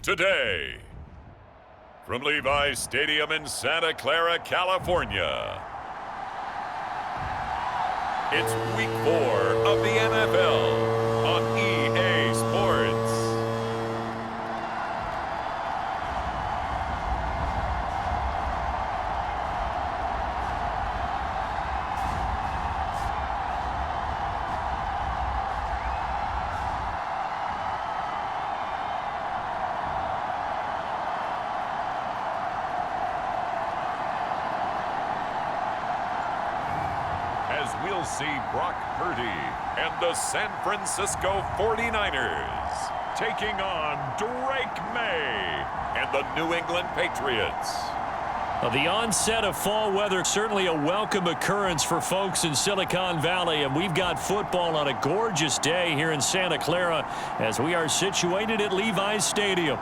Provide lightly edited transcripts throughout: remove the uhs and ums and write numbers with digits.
today. From Levi's Stadium in Santa Clara, California, it's Week 4 of the NFL on EA Sports. As we'll see Brock Purdy and the San Francisco 49ers taking on Drake May and the New England Patriots. The onset of fall weather, certainly a welcome occurrence for folks in Silicon Valley, and we've got football on a gorgeous day here in Santa Clara as we are situated at Levi's Stadium.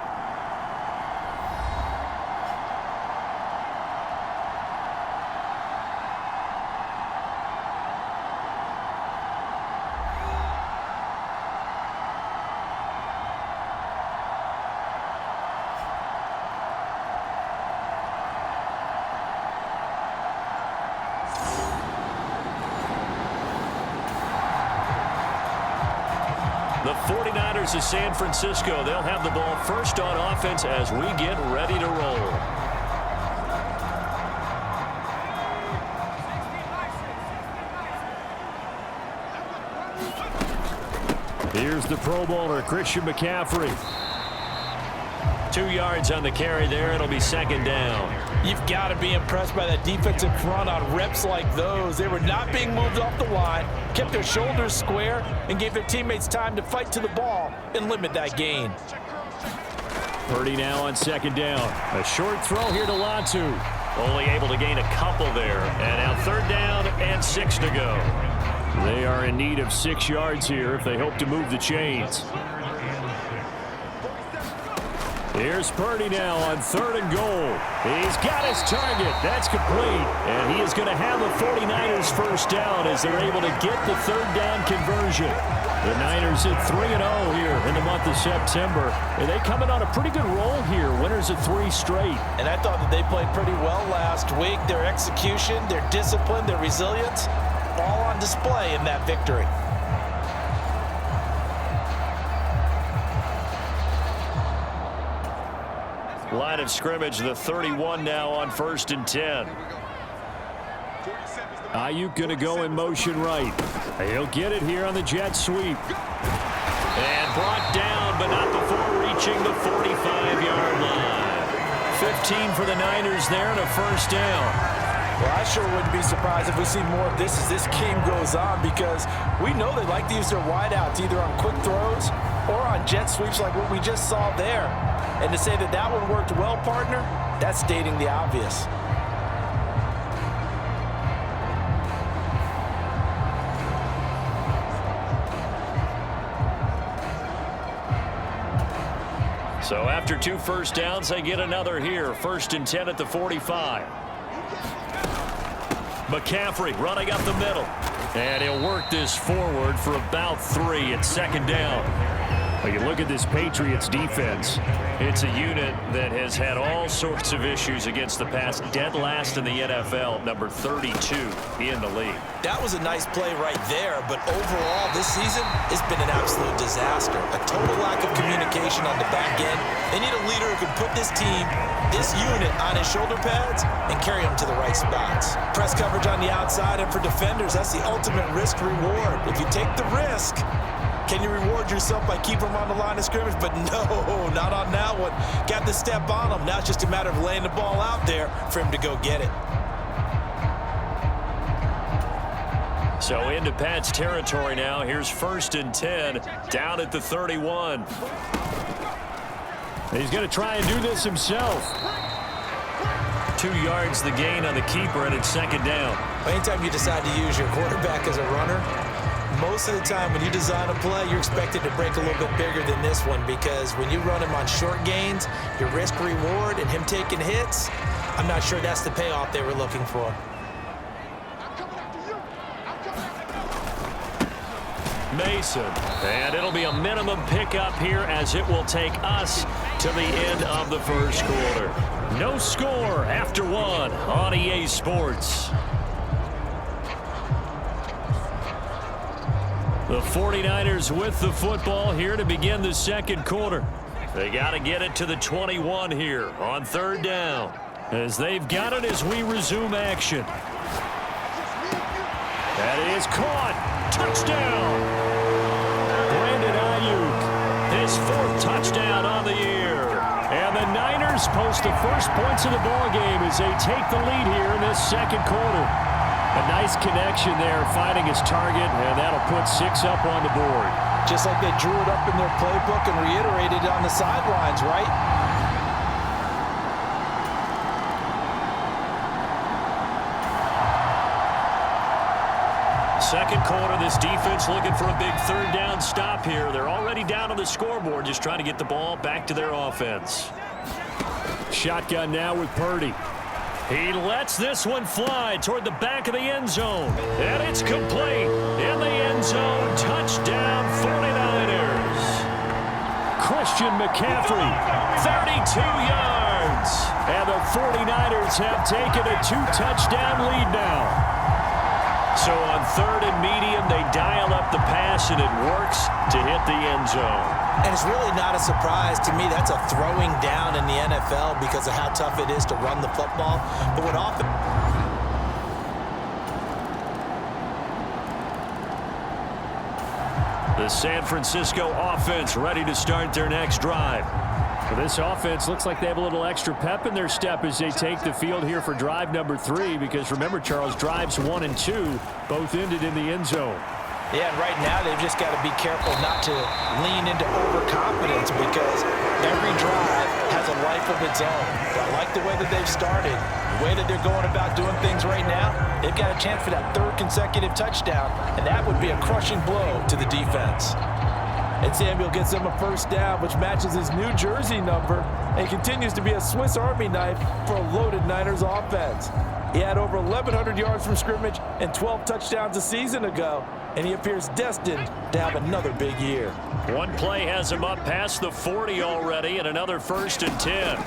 The 49ers of San Francisco, they'll have the ball first on offense as we get ready to roll. Here's the Pro Bowler, Christian McCaffrey. 2 yards on the carry there. It'll be second down. You've got to be impressed by that defensive front on reps like those. They were not being moved off the line, kept their shoulders square, and gave their teammates time to fight to the ball and limit that gain. Purdy now on second down. A short throw here to Latu. Only able to gain a couple there. And now third down and 6 to go. They are in need of 6 yards here if they hope to move the chains. Here's Purdy now on third and goal. He's got his target. That's complete. And he is going to have the 49ers first down as they're able to get the third down conversion. The Niners at 3-0 here in the month of September. And they coming on a pretty good roll here. Winners of 3 straight. And I thought that they played pretty well last week. Their execution, their discipline, their resilience, all on display in that victory. Line of scrimmage, the 31 now on 1st and 10. Ayuk going to go in motion right. He'll get it here on the jet sweep. And brought down, but not before reaching the 45-yard line. 15 for the Niners there and a first down. Well, I sure wouldn't be surprised if we see more of this as this game goes on, because we know they like to use their wideouts either on quick throws or on jet sweeps like what we just saw there. And to say that that one worked well, partner, that's stating the obvious. So after 2 first downs, they get another here. 1st and 10 at the 45. McCaffrey running up the middle. And he'll work this forward for about 3 at second down. Well, you look at this Patriots defense, it's a unit that has had all sorts of issues against the pass. Dead last in the NFL, number 32 in the league. That was a nice play right there, but overall this season it's been an absolute disaster. A total lack of communication on the back end. They need a leader who can put this team, this unit, on his shoulder pads and carry them to the right spots. Press coverage on the outside, and for defenders, that's the ultimate risk-reward. If you take the risk, can you reward yourself by keeping them on the line of scrimmage? But no, not on that one. Got to step on them. Now it's just a matter of laying the ball out there for him to go get it. So into Pat's territory now. Here's 1st and 10 down at the 31. He's going to try and do this himself. 2 yards the gain on the keeper, and it's second down. Anytime you decide to use your quarterback as a runner, most of the time when you design a play, you're expected to break a little bit bigger than this one, because when you run him on short gains, your risk reward and him taking hits, I'm not sure that's the payoff they were looking for. Mason, and it'll be a minimum pickup here as it will take us to the end of the first quarter. No score after one on EA Sports. The 49ers with the football here to begin the second quarter. They got to get it to the 21 here on third down. As they've got it as we resume action. That is caught. Touchdown. Brandon Ayuk, his fourth touchdown on the year. And the Niners post the first points of the ball game as they take the lead here in this second quarter. A nice connection there, finding his target, and that'll put 6 up on the board. Just like they drew it up in their playbook and reiterated it on the sidelines, right? Second quarter, this defense looking for a big third down stop here. They're already down on the scoreboard, just trying to get the ball back to their offense. Shotgun now with Purdy. He lets this one fly toward the back of the end zone. And it's complete. In the end zone, touchdown 49ers. Christian McCaffrey, 32 yards. And the 49ers have taken a 2-touchdown lead now. So on third and medium, they dial up the pass, and it works to hit the end zone. And it's really not a surprise to me. That's a throwing down in the NFL because of how tough it is to run the football. But what often... The San Francisco offense ready to start their next drive. Well, this offense looks like they have a little extra pep in their step as they take the field here for drive number 3, because remember, Charles, drives 1 and 2 both ended in the end zone. Yeah, and right now they've just got to be careful not to lean into overconfidence because every drive has a life of its own. But I like the way that they've started, the way that they're going about doing things right now. They've got a chance for that third consecutive touchdown, and that would be a crushing blow to the defense. And Samuel gets him a first down, which matches his New Jersey number and continues to be a Swiss Army knife for a loaded Niners offense. He had over 1,100 yards from scrimmage and 12 touchdowns a season ago, and he appears destined to have another big year. One play has him up past the 40 already, and another 1st and 10.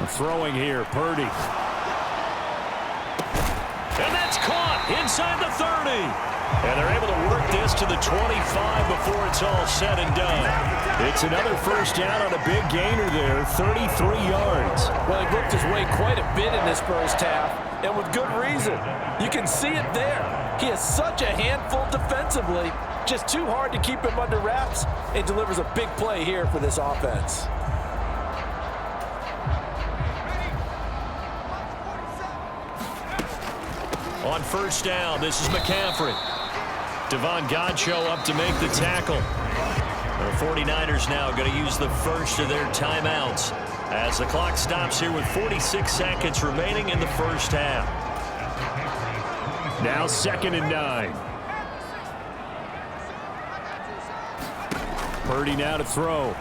Throwing here, Purdy. And that's caught inside the 30. And they're able to work this to the 25 before it's all said and done. It's another first down on a big gainer there, 33 yards. Well, he worked his way quite a bit in this first half, and with good reason. You can see it there. He is such a handful defensively, just too hard to keep him under wraps, and delivers a big play here for this offense. On first down, this is McCaffrey. Devon Godchaux up to make the tackle. The 49ers now going to use the first of their timeouts as the clock stops here with 46 seconds remaining in the first half. Now 2nd and 9. Purdy now to throw.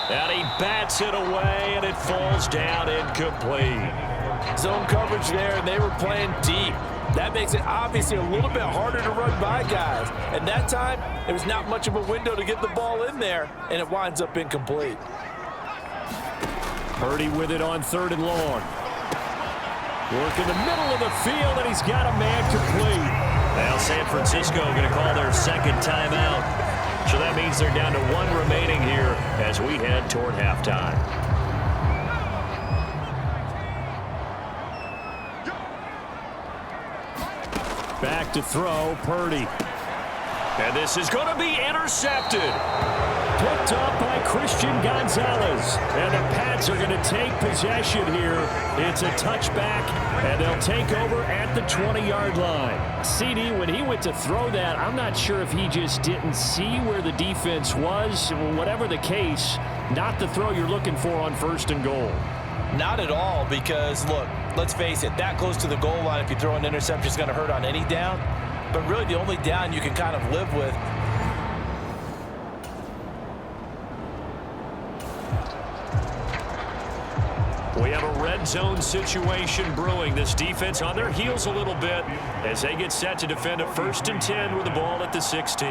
And he bats it away, and it falls down incomplete. Zone coverage there, and they were playing deep. That makes it obviously a little bit harder to run by guys. And that time, there was not much of a window to get the ball in there, and it winds up incomplete. Purdy with it on 3rd and long. Work in the middle of the field, and he's got a man complete. Now San Francisco going to call their 2nd timeout. So that means they're down to 1 remaining here as we head toward halftime. Back to throw, Purdy. And this is going to be intercepted. Picked up by Christian Gonzalez. And the Pats are going to take possession here. It's a touchback, and they'll take over at the 20-yard line. CD, when he went to throw that, I'm not sure if he just didn't see where the defense was. Whatever the case, not the throw you're looking for on 1st and goal. Not at all, because, look, let's face it, that close to the goal line, if you throw an interception, is going to hurt on any down. But really, the only down you can kind of live with. We have a red zone situation brewing. This defense on their heels a little bit as they get set to defend a 1st and 10 with the ball at the 16.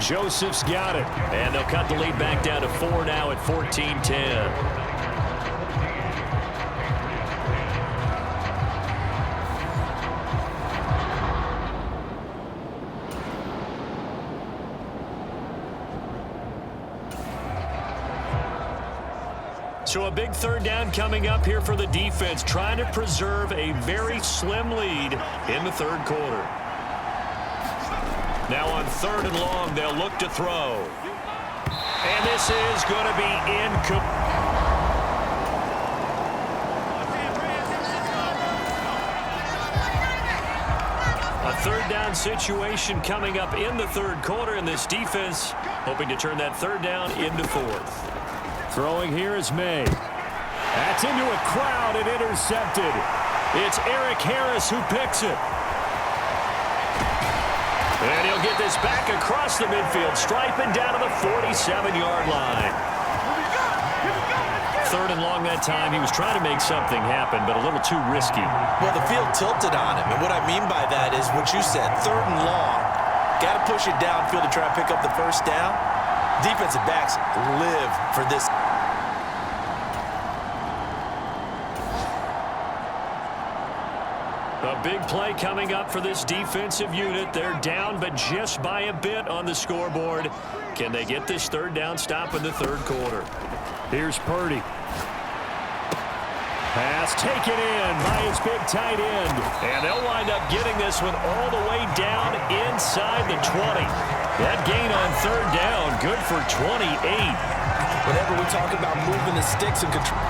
Joseph's got it. And they'll cut the lead back down to 4 now at 14-10. So a big third down coming up here for the defense, trying to preserve a very slim lead in the third quarter. Now on 3rd and long, they'll look to throw. And this is going to be incomplete. A third down situation coming up in the third quarter, and this defense hoping to turn that third down into 4th. Throwing here is May. That's into a crowd and intercepted. It's Eric Harris who picks it. And he'll get this back across the midfield, striping down to the 47-yard line. 3rd and long that time. He was trying to make something happen, but a little too risky. Well, the field tilted on him, and what I mean by that is what you said, 3rd and long. Got to push it downfield to try and pick up the first down. Defensive backs live for this. A big play coming up for this defensive unit. They're down, but just by a bit on the scoreboard. Can they get this third down stop in the third quarter? Here's Purdy. Pass taken in by his big tight end. And they'll wind up getting this one all the way down inside the 20. That gain on third down, good for 28. Whenever we talk about moving the sticks and control.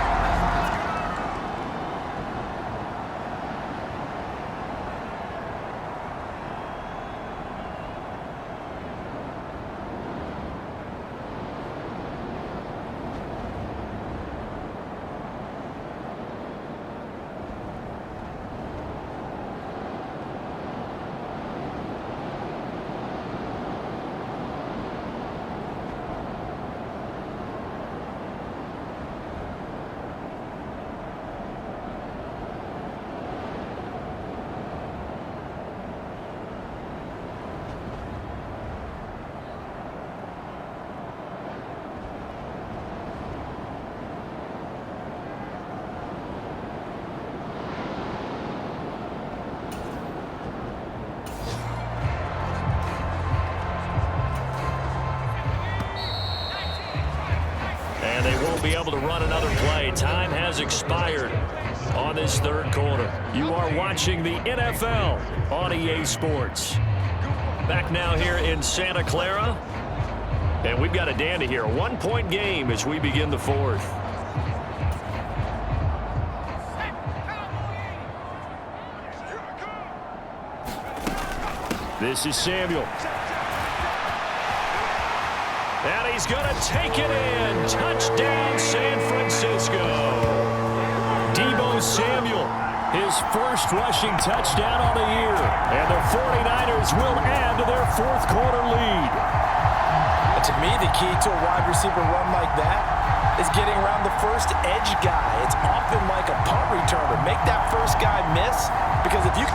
Be able to run another play. Time has expired on this third quarter. You are watching the NFL on EA Sports. Back now here in Santa Clara. And we've got a dandy here. A 1-point game as we begin the 4th. This is Samuel. And he's going to take it in. Touchdown, San Francisco. Deebo Samuel, his first rushing touchdown on the year. And the 49ers will add to their fourth quarter lead. And to me, the key to a wide receiver run like that is getting around the first edge guy. It's often like a punt returner. Make that first guy miss, because if you...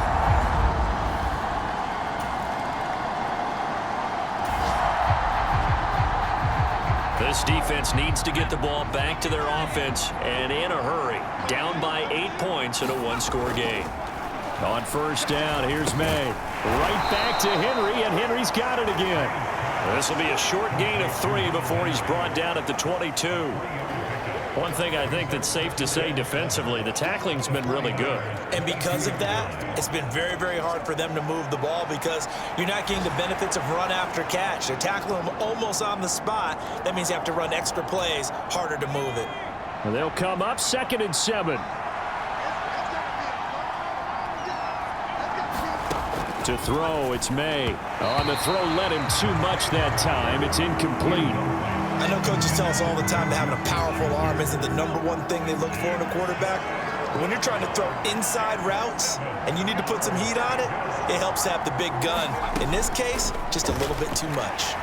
This defense needs to get the ball back to their offense, and in a hurry. Down by 8 points in a one-score game. On first down, here's May. Right back to Henry, and Henry's got it again. This will be a short gain of 3 before he's brought down at the 22. One thing I think that's safe to say defensively, the tackling's been really good. And because of that, it's been very, very hard for them to move the ball because you're not getting the benefits of run after catch. They're tackling them almost on the spot. That means you have to run extra plays, harder to move it. And they'll come up 2nd and 7. To throw, it's May. On the throw, led him too much that time. It's incomplete. I know coaches tell us all the time that having a powerful arm isn't the #1 thing they look for in a quarterback. But when you're trying to throw inside routes and you need to put some heat on it, it helps to have the big gun. In this case, just a little bit too much.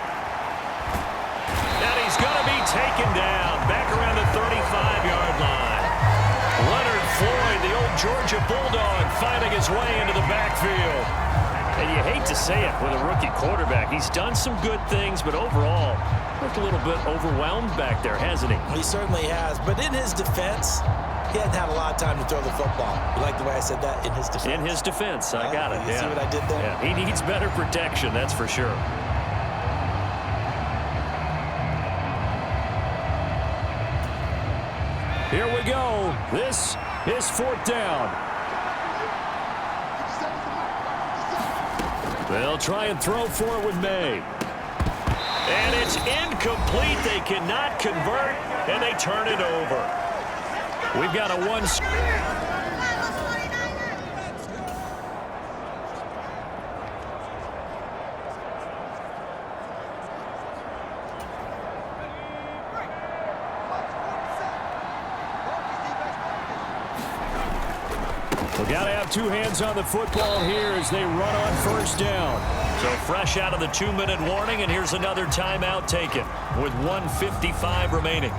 And he's going to be taken down back around the 35-yard line. Leonard Floyd, the old Georgia Bulldog, finding his way into the backfield. And you hate to say it with a rookie quarterback. He's done some good things, but overall, looked a little bit overwhelmed back there, hasn't he? He certainly has. But in his defense, he hadn't had a lot of time to throw the football. You like the way I said that? In his defense. In his defense. I got it. You see what I did there? Yeah, he needs better protection, that's for sure. Here we go. This is fourth down. They'll try and throw for it with May. And it's incomplete. They cannot convert, and they turn it over. We've got a one. We've got to have two hands on the football here as they run on first down. So fresh out of the 2-minute warning, and here's another timeout taken with 1:55 remaining.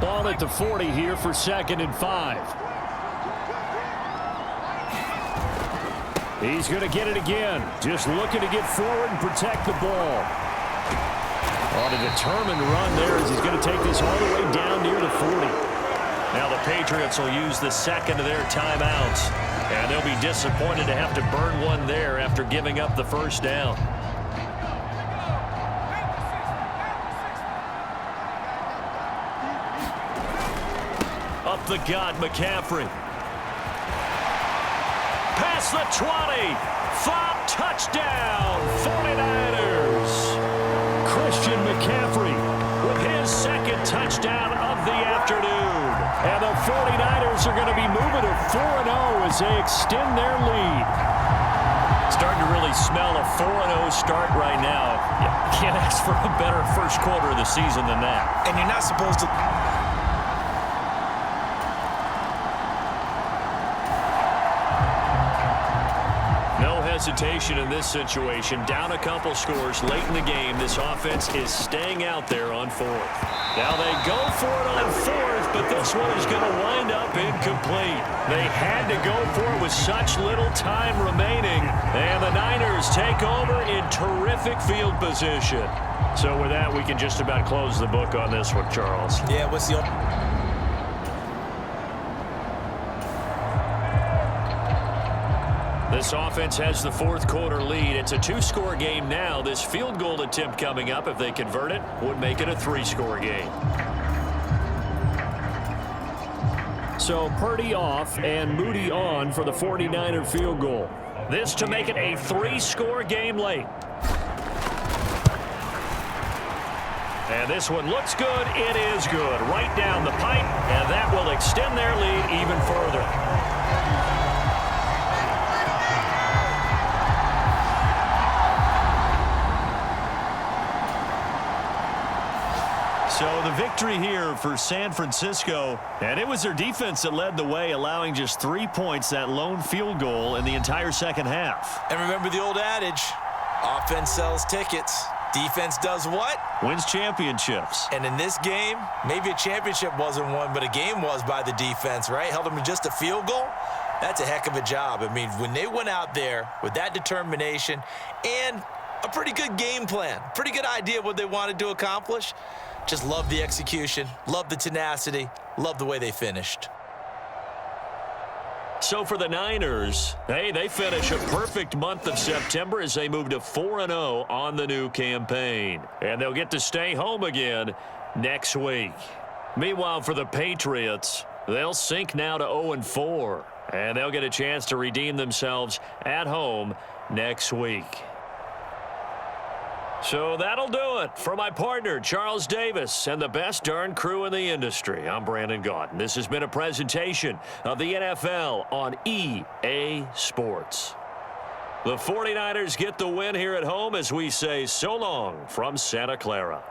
Ball at the 40 here for 2nd and 5. He's going to get it again. Just looking to get forward and protect the ball. On a determined run there as he's going to take this all the way down near the 40. Now the Patriots will use the second of their timeouts, and they'll be disappointed to have to burn one there after giving up the first down. Up the gut, McCaffrey. Past the 20. Flop touchdown, 49ers. Christian McCaffrey with his second touchdown of the afternoon. And the 49ers are going to be moving to 4-0 as they extend their lead. Starting to really smell a 4-0 start right now. You can't ask for a better first quarter of the season than that. And you're not supposed to... Hesitation in this situation. Down a couple scores late in the game. This offense is staying out there on fourth. Now they go for it on fourth, but this one is going to wind up incomplete. They had to go for it with such little time remaining, and the Niners take over in terrific field position. So with that, we can just about close the book on this one, Charles. Yeah, what's the... This offense has the fourth quarter lead. It's a 2-score game now. This field goal attempt coming up, if they convert it, would make it a 3-score game. So Purdy off and Moody on for the 49er field goal. This to make it a 3-score game late. And this one looks good. It is good. Right down the pipe, and that will extend their lead even further. So the victory here for San Francisco, and it was their defense that led the way, allowing just 3 points, that lone field goal in the entire second half. And remember the old adage, offense sells tickets. Defense does what? Wins championships. And in this game, maybe a championship wasn't won, but a game was by the defense, right? Held them to just a field goal. That's a heck of a job. I mean, when they went out there with that determination and a pretty good game plan, pretty good idea of what they wanted to accomplish, just love the execution, love the tenacity, love the way they finished. So for the Niners, hey, they finish a perfect month of September as they move to 4-0 on the new campaign. And they'll get to stay home again next week. Meanwhile, for the Patriots, they'll sink now to 0-4. And they'll get a chance to redeem themselves at home next week. So that'll do it for my partner, Charles Davis, and the best darn crew in the industry. I'm Brandon Gaudin. This has been a presentation of the NFL on EA Sports. The 49ers get the win here at home as we say so long from Santa Clara.